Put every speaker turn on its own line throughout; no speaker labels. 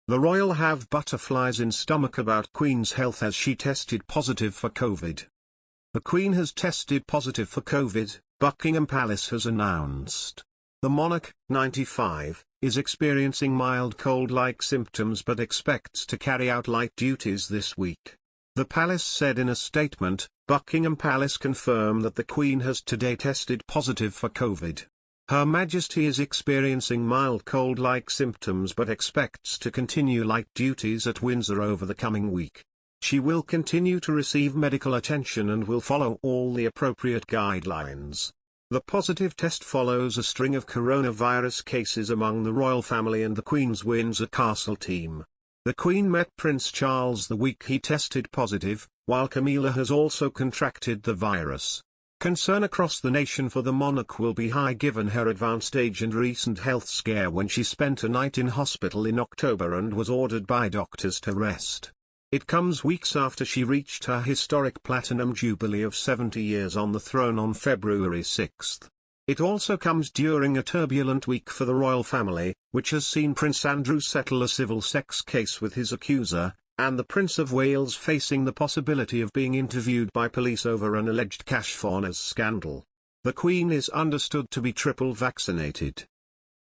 The royal have butterflies in stomach about Queen's health as she tested positive for COVID. The Queen has tested positive for COVID, Buckingham Palace has announced. The monarch, 95, is experiencing mild cold-like symptoms but expects to carry out light duties this week. The palace said in a statement, Buckingham Palace confirmed that the Queen has today tested positive for COVID. Her Majesty is experiencing mild cold-like symptoms but expects to continue light duties at Windsor over the coming week. She will continue to receive medical attention and will follow all the appropriate guidelines. The positive test follows a string of coronavirus cases among the royal family and the Queen's Windsor Castle team. The Queen met Prince Charles the week he tested positive, while Camilla has also contracted the virus. Concern across the nation for the monarch will be high given her advanced age and recent health scare when she spent a night in hospital in October and was ordered by doctors to rest. It comes weeks after she reached her historic platinum jubilee of 70 years on the throne on February 6. It also comes during a turbulent week for the royal family, which has seen Prince Andrew settle a civil sex case with his accuser, and the Prince of Wales facing the possibility of being interviewed by police over an alleged cash fawners scandal. The Queen is understood to be triple vaccinated.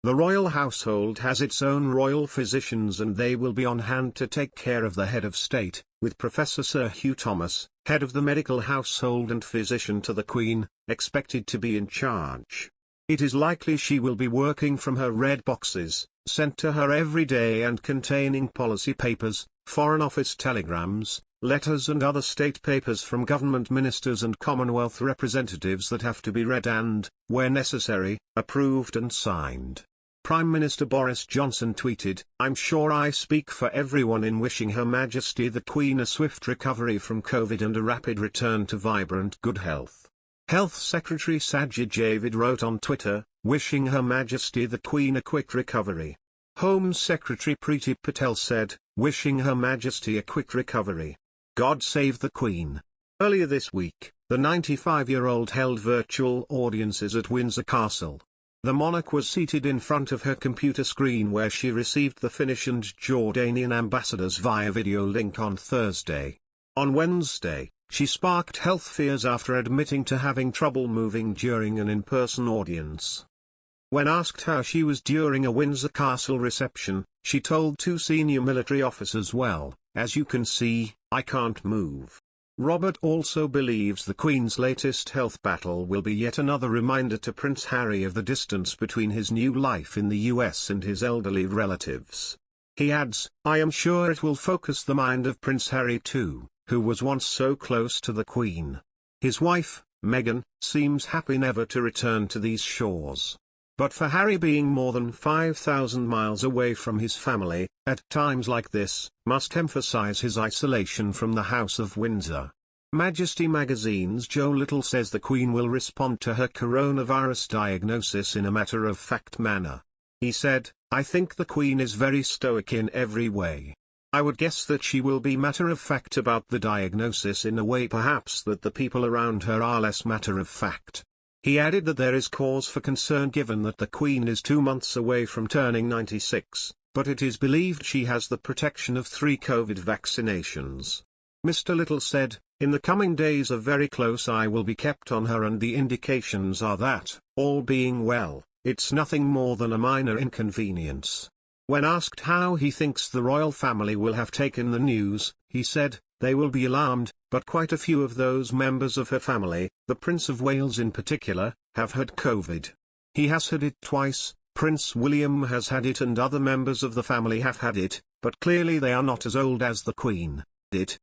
The royal household has its own royal physicians and they will be on hand to take care of the head of state, with Professor Sir Hugh Thomas, head of the medical household and physician to the Queen, expected to be in charge. It is likely she will be working from her red boxes, sent to her every day and containing policy papers, Foreign Office telegrams, letters and other state papers from government ministers and Commonwealth representatives that have to be read and, where necessary, approved and signed. Prime Minister Boris Johnson tweeted, "I'm sure I speak for everyone in wishing Her Majesty the Queen a swift recovery from COVID and a rapid return to vibrant good health." Health Secretary Sajid Javid wrote on Twitter, wishing Her Majesty the Queen a quick recovery. Home Secretary Priti Patel said, wishing Her Majesty a quick recovery. God save the Queen. Earlier this week, the 95-year-old held virtual audiences at Windsor Castle. The monarch was seated in front of her computer screen where she received the Finnish and Jordanian ambassadors via video link on Thursday. On Wednesday, she sparked health fears after admitting to having trouble moving during an in-person audience. When asked how she was during a Windsor Castle reception, she told two senior military officers, "Well, as you can see, I can't move." Robert also believes the Queen's latest health battle will be yet another reminder to Prince Harry of the distance between his new life in the US and his elderly relatives. He adds, "I am sure it will focus the mind of Prince Harry too, who was once so close to the Queen. His wife, Meghan, seems happy never to return to these shores. But for Harry, being more than 5,000 miles away from his family, at times like this, must emphasize his isolation from the House of Windsor." Majesty magazine's Joe Little says the Queen will respond to her coronavirus diagnosis in a matter-of-fact manner. He said, "I think the Queen is very stoic in every way. I would guess that she will be matter-of-fact about the diagnosis in a way perhaps that the people around her are less matter-of-fact." He added that there is cause for concern given that the Queen is 2 months away from turning 96, but it is believed she has the protection of 3 COVID vaccinations. Mr. Little said, "In the coming days a very close eye will be kept on her and the indications are that, all being well, it's nothing more than a minor inconvenience." When asked how he thinks the royal family will have taken the news, he said, "They will be alarmed, but quite a few of those members of her family, the Prince of Wales in particular, have had COVID. He has had it twice, Prince William has had it and other members of the family have had it, but clearly they are not as old as the Queen. It,